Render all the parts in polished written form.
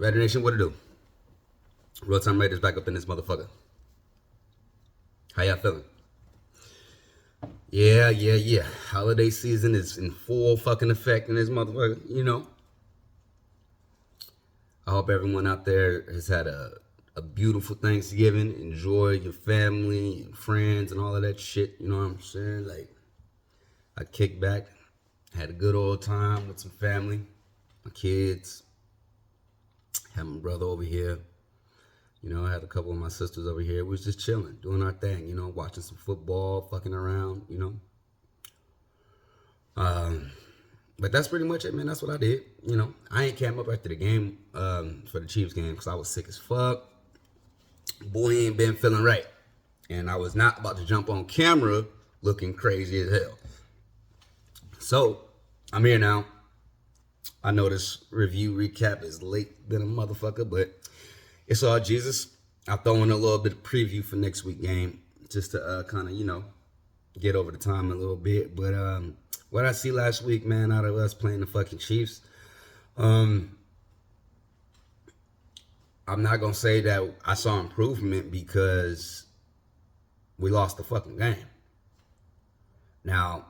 Raider Nation, what it do? Real Time Raiders back up in this motherfucker. How y'all feeling? Yeah. Holiday season is in full fucking effect in this motherfucker, you know. I hope everyone out there has had a beautiful Thanksgiving. Enjoy your family and friends and all of that shit, you know what I'm saying? Like, I kicked back, had a good old time with some family, my kids, had my brother over here. You know, I had a couple of my sisters over here. We was just chilling, doing our thing, you know, watching some football, fucking around, you know. But that's pretty much it, man. That's what I did. You know, I ain't came up after the game for the Chiefs game because I was sick as fuck. Boy ain't been feeling right. And I was not about to jump on camera looking crazy as hell. So, I'm here now. I know this review recap is late than a motherfucker, but it's all Jesus. I'll throw in a little bit of preview for next week game just to kind of, you know, get over the time a little bit. But what I see last week, man, out of us playing the fucking Chiefs, I'm not going to say that I saw improvement because we lost the fucking game. Now,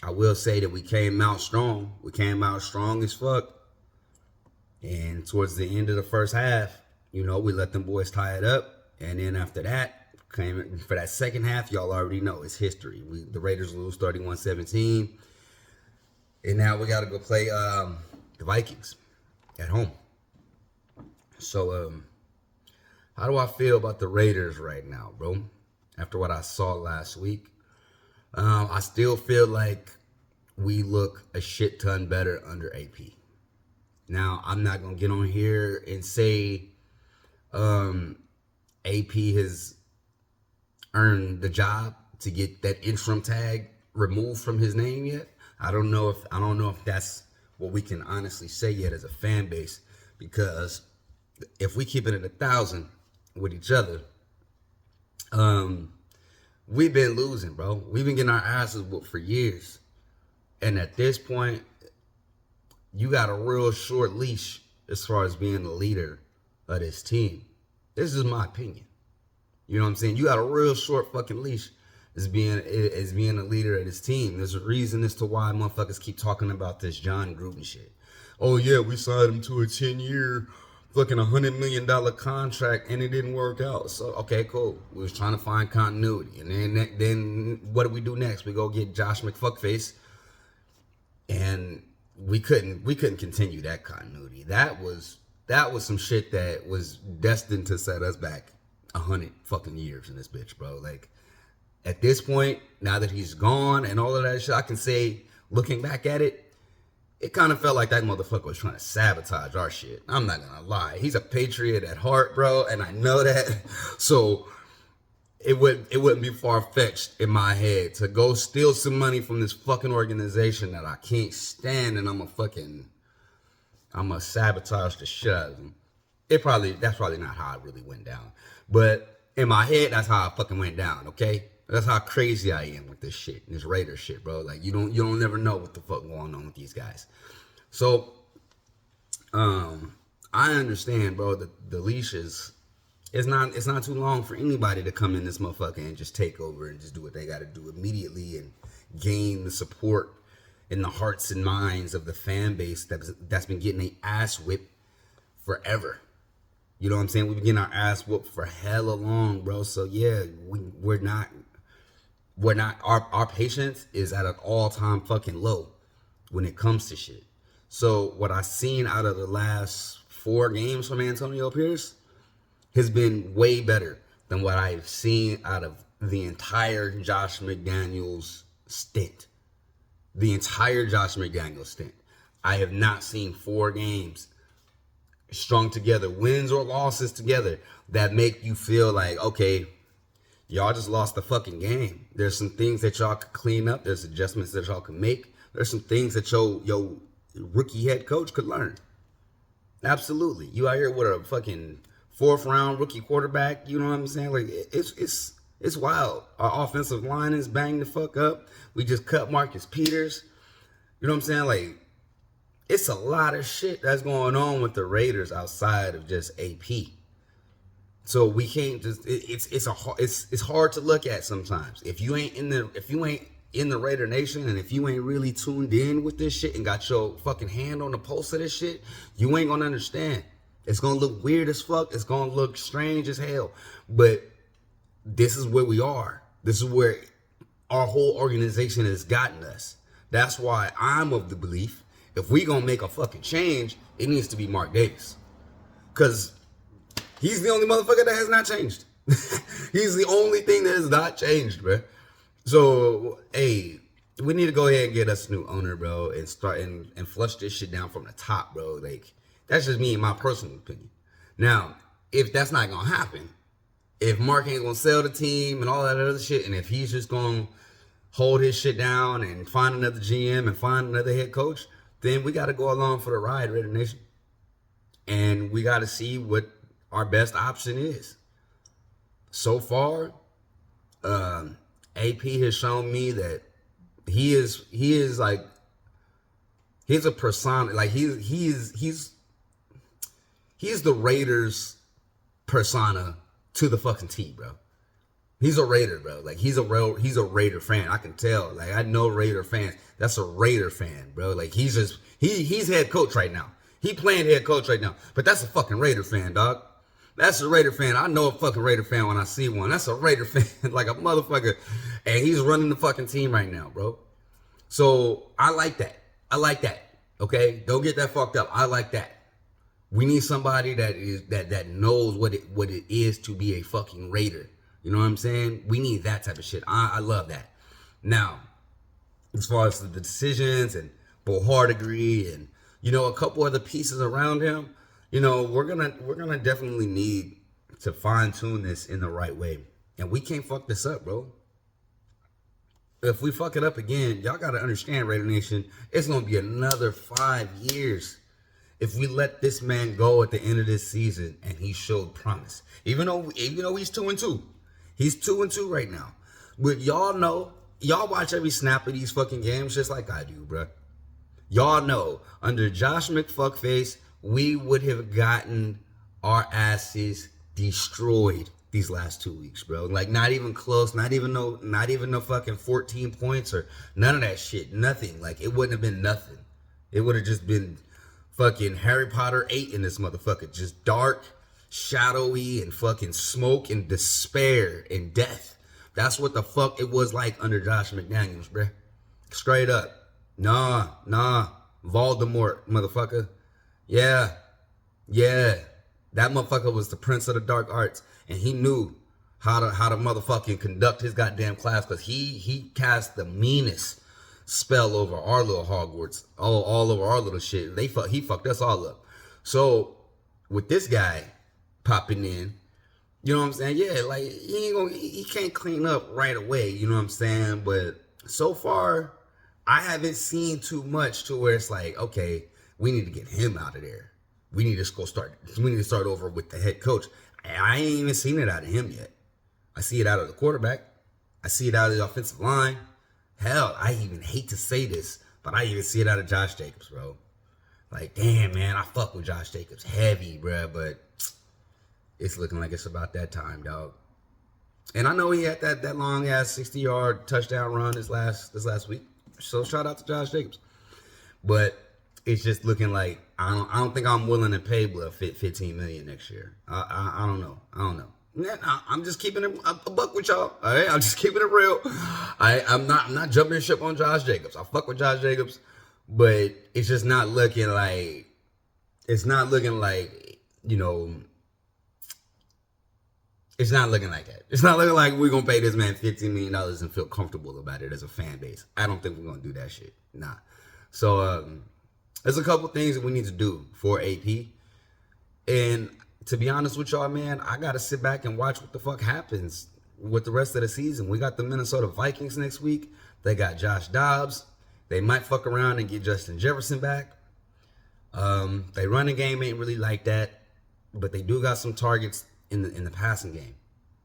I will say that we came out strong. We came out strong as fuck. And towards the end of the first half, you know, we let them boys tie it up. And then after that, came for that second half, y'all already know it's history. The Raiders lose 31-17. And now we got to go play the Vikings at home. So, how do I feel about the Raiders right now, bro? After what I saw last week, I still feel like we look a shit ton better under AP. Now, I'm not going to get on here and say AP has earned the job to get that interim tag removed from his name yet. I don't know if that's what we can honestly say yet as a fan base, because if we keep it at 1,000 with each other, we've been losing, bro. We've been getting our asses whooped for years. And at this point, you got a real short leash as far as being the leader of this team. This is my opinion. You know what I'm saying? You got a real short fucking leash as being a leader of this team. There's a reason as to why motherfuckers keep talking about this John Gruden shit. Oh yeah, we signed him to a 10-year fucking $100 million contract and it didn't work out. So okay, cool. We was trying to find continuity, and then what do we do next? We go get Josh McFuckface, and we couldn't continue that continuity. That was some shit that was destined to set us back 100 fucking years in this bitch, bro. Like, at this point, now that he's gone and all of that shit, I can say, looking back at it, it kind of felt like that motherfucker was trying to sabotage our shit. I'm not gonna lie. He's a patriot at heart, bro, and I know that. So it wouldn't be far-fetched in my head to go steal some money from this fucking organization that I can't stand, and I'm a sabotage the shit out of them. That's probably not how it really went down. But in my head, that's how it fucking went down, okay? That's how crazy I am with this shit, this Raider shit, bro. Like, you don't never know what the fuck going on with these guys. So, I understand, bro, that the leash it's not too long for anybody to come in this motherfucker and just take over and just do what they got to do immediately and gain the support in the hearts and minds of the fan base that's been getting their ass whipped forever. You know what I'm saying? We've been getting our ass whooped for hella long, bro. So yeah, we're not our patience is at an all-time fucking low when it comes to shit. So what I've seen out of the last 4 games from Antonio Pierce has been way better than what I've seen out of the entire Josh McDaniels stint. The entire Josh McDaniels stint. I have not seen 4 games strung together, wins or losses together, that make you feel like, okay, y'all just lost the fucking game. There's some things that y'all could clean up. There's adjustments that y'all can make. There's some things that your rookie head coach could learn. Absolutely. You out here with a fucking 4th round rookie quarterback, you know what I'm saying? Like, it's wild. Our offensive line is banged the fuck up. We just cut Marcus Peters. You know what I'm saying? Like, it's a lot of shit that's going on with the Raiders outside of just AP. So we can't just it's hard to look at sometimes. If you ain't in the Raider Nation and if you ain't really tuned in with this shit and got your fucking hand on the pulse of this shit, you ain't gonna understand. It's gonna look weird as fuck. It's gonna look strange as hell. But this is where we are. This is where our whole organization has gotten us. That's why I'm of the belief if we gonna make a fucking change, it needs to be Mark Davis. Cause he's the only motherfucker that has not changed. He's the only thing that has not changed, bro. So, hey, we need to go ahead and get us a new owner, bro, and start and flush this shit down from the top, bro. Like, that's just me and my personal opinion. Now, if that's not gonna happen, if Mark ain't gonna sell the team and all that other shit, and if he's just gonna hold his shit down and find another GM and find another head coach, then we gotta go along for the ride, Raider Nation. And we gotta see what our best option is. So far, AP has shown me that he's a persona. Like he's the Raiders persona to the fucking T, bro. He's a Raider, bro. Like he's a Raider fan. I can tell. Like I know Raider fans. That's a Raider fan, bro. Like he's head coach right now. He playing head coach right now. But that's a fucking Raider fan, dog. That's a Raider fan. I know a fucking Raider fan when I see one. That's a Raider fan like a motherfucker. And he's running the fucking team right now, bro. So I like that. I like that. Okay? Don't get that fucked up. I like that. We need somebody that knows what it is to be a fucking Raider. You know what I'm saying? We need that type of shit. I love that. Now, as far as the decisions and Bohardigree and a couple other pieces around him, we're gonna definitely need to fine tune this in the right way, and we can't fuck this up, bro. If we fuck it up again, y'all gotta understand, Raider Nation, it's gonna be another 5 years if we let this man go at the end of this season and he showed promise. Even though he's 2-2, he's 2-2 right now. But y'all watch every snap of these fucking games just like I do, bro. Y'all know under Josh McFuckface, we would have gotten our asses destroyed these last 2 weeks, bro. Like not even close, not even no fucking 14 points or none of that shit. Nothing. Like it wouldn't have been nothing. It would have just been fucking Harry Potter 8 in this motherfucker. Just dark, shadowy, and fucking smoke and despair and death. That's what the fuck it was like under Josh McDaniels, bro. Straight up. Nah. Voldemort, motherfucker. Yeah. That motherfucker was the prince of the dark arts, and he knew how to motherfucking conduct his goddamn class, because he cast the meanest spell over our little Hogwarts, all over our little shit. He fucked us all up. So with this guy popping in, you know what I'm saying? Yeah, like he can't clean up right away, you know what I'm saying? But so far, I haven't seen too much to where it's like, okay, we need to get him out of there. We need to start over with the head coach. I ain't even seen it out of him yet. I see it out of the quarterback. I see it out of the offensive line. Hell, I even hate to say this, but I even see it out of Josh Jacobs, bro. Like, damn, man, I fuck with Josh Jacobs heavy, bro, but it's looking like it's about that time, dog. And I know he had that long ass 60-yard touchdown run this last week. So shout out to Josh Jacobs. But it's just looking like I don't think I'm willing to pay Bluff $15 million next year. I don't know. I'm just keeping it a buck with y'all. All right, I'm just keeping it real. I'm not jumping ship on Josh Jacobs. I fuck with Josh Jacobs, but it's just not looking like. It's not looking like It's not looking like that. It's not looking like we're going to pay this man $15 million and feel comfortable about it as a fan base. I don't think we're going to do that shit. Nah. So, there's a couple things that we need to do for AP. And to be honest with y'all, man, I got to sit back and watch what the fuck happens with the rest of the season. We got the Minnesota Vikings next week. They got Josh Dobbs. They might fuck around and get Justin Jefferson back. They running game ain't really like that. But they do got some targets in the passing game.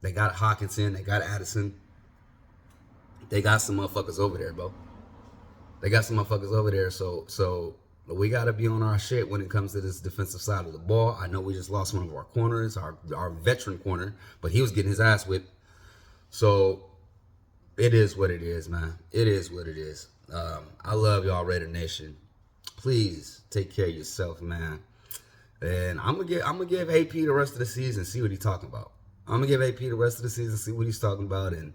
They got Hawkinson, they got Addison. They got some motherfuckers over there, bro. They got some motherfuckers over there. So we got to be on our shit when it comes to this defensive side of the ball. I know we just lost one of our corners, our veteran corner, but he was getting his ass whipped. So it is what it is, man. It is what it is. I love y'all, Raider Nation. Please take care of yourself, man. And I'm gonna give AP the rest of the season, see what he's talking about. I'm gonna give AP the rest of the season, see what he's talking about, and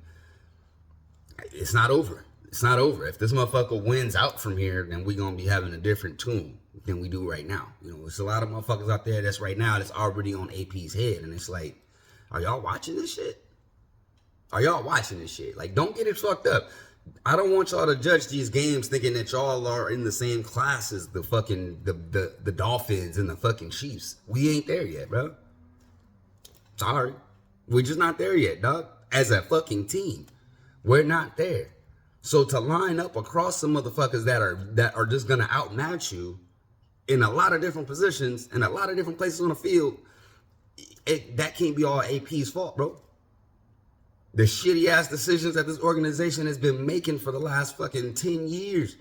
it's not over. It's not over. If this motherfucker wins out from here, then we're gonna be having a different tune than we do right now. You know, there's a lot of motherfuckers out there that's right now that's already on AP's head, and it's like, are y'all watching this shit? Are y'all watching this shit? Like, don't get it fucked up. I don't want y'all to judge these games thinking that y'all are in the same class as the fucking the Dolphins and the fucking Chiefs. We ain't there yet, bro. Sorry. We're just not there yet, dog. As a fucking team, we're not there. So to line up across some motherfuckers that are just gonna outmatch you in a lot of different positions and a lot of different places on the field, that can't be all AP's fault, bro. The shitty ass decisions that this organization has been making for the last fucking 10 years.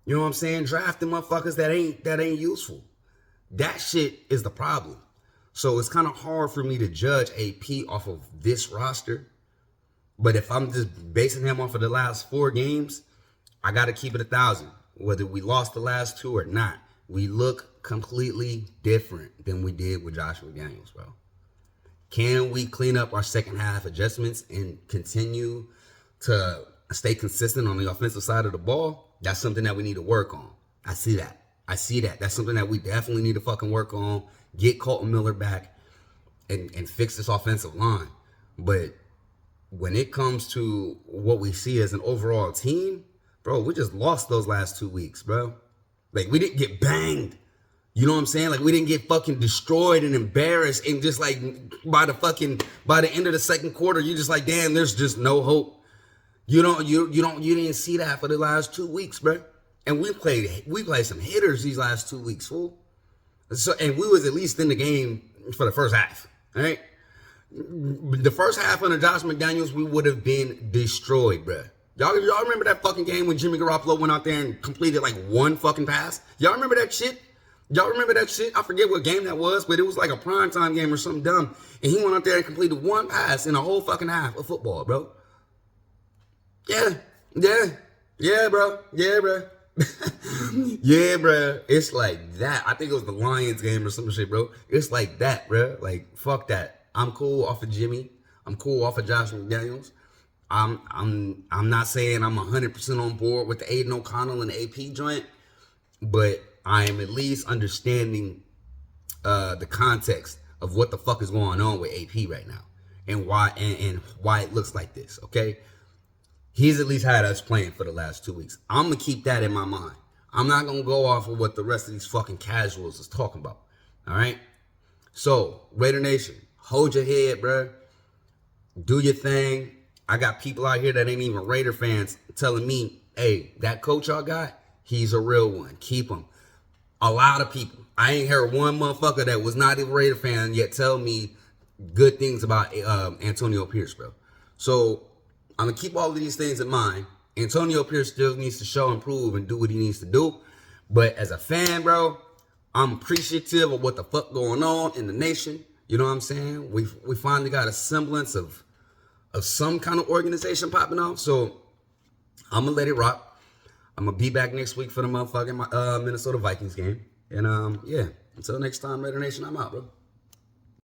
You know what I'm saying? Drafting motherfuckers that ain't useful. That shit is the problem. So it's kind of hard for me to judge AP off of this roster. But if I'm just basing him off of the last 4 games, I got to keep it 1,000. Whether we lost the last 2 or not, we look completely different than we did with Josh McDaniels, bro. Can we clean up our second half adjustments and continue to stay consistent on the offensive side of the ball? That's something that we need to work on. I see that. That's something that we definitely need to fucking work on. Get Colton Miller back and fix this offensive line. But when it comes to what we see as an overall team, bro, we just lost those last 2 weeks, bro. Like, we didn't get banged. You know what I'm saying? Like, we didn't get fucking destroyed and embarrassed, and just like by the end of the second quarter, you just like, damn, there's just no hope. You didn't see that for the last 2 weeks, bro. And we played some hitters these last 2 weeks, fool. So, and we was at least in the game for the first half, all right? The first half under Josh McDaniels, we would have been destroyed, bro. Y'all remember that fucking game when Jimmy Garoppolo went out there and completed like 1 fucking pass? Y'all remember that shit? Y'all remember that shit? I forget what game that was, but it was like a primetime game or something dumb. And he went out there and completed 1 pass in a whole fucking half of football, bro. Yeah, bro. Yeah, bro. It's like that. I think it was the Lions game or some shit, bro. It's like that, bro. Like, fuck that. I'm cool off of Jimmy. I'm cool off of Josh McDaniels. I'm not saying I'm 100% on board with the Aiden O'Connell and the AP joint, but I am at least understanding the context of what the fuck is going on with AP right now and why it looks like this, okay? He's at least had us playing for the last 2 weeks. I'm going to keep that in my mind. I'm not going to go off of what the rest of these fucking casuals is talking about, all right? So, Raider Nation, hold your head, bro. Do your thing. I got people out here that ain't even Raider fans telling me, hey, that coach y'all got, he's a real one. Keep him. A lot of people. I ain't heard one motherfucker that was not a Raider fan yet tell me good things about Antonio Pierce, bro. So I'm going to keep all of these things in mind. Antonio Pierce still needs to show and prove and do what he needs to do. But as a fan, bro, I'm appreciative of what the fuck going on in the nation. You know what I'm saying? We finally got a semblance of some kind of organization popping off. So I'm going to let it rock. I'm going to be back next week for the motherfucking Minnesota Vikings game. And, yeah, until next time, Raider Nation, I'm out, bro.